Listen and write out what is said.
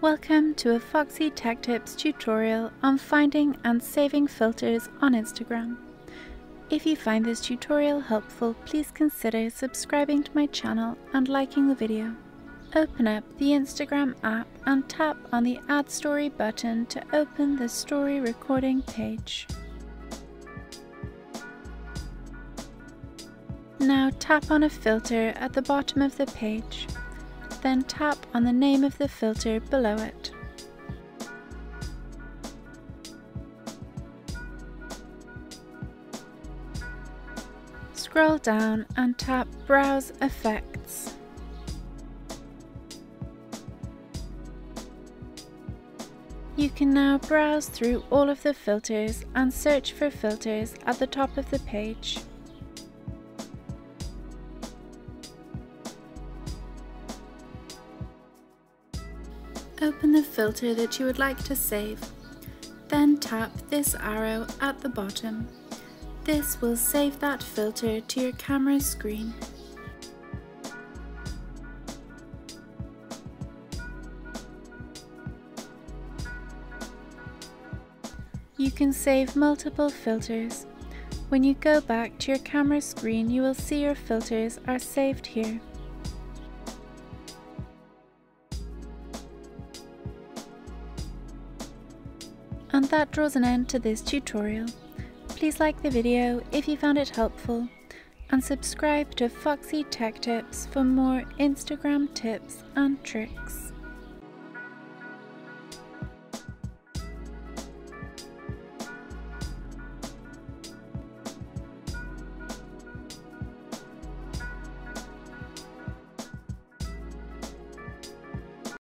Welcome to a Foxy Tech Tips tutorial on finding and saving filters on Instagram. If you find this tutorial helpful, please consider subscribing to my channel and liking the video. Open up the Instagram app and tap on the Add Story button to open the story recording page. Now tap on a filter at the bottom of the page. Then tap on the name of the filter below it. Scroll down and tap Browse Effects. You can now browse through all of the filters and search for filters at the top of the page. Open the filter that you would like to save. Then tap this arrow at the bottom. This will save that filter to your camera screen. You can save multiple filters. When you go back to your camera screen, you will see your filters are saved here. And that draws an end to this tutorial. Please like the video if you found it helpful, and subscribe to Foxy Tech Tips for more Instagram tips and tricks.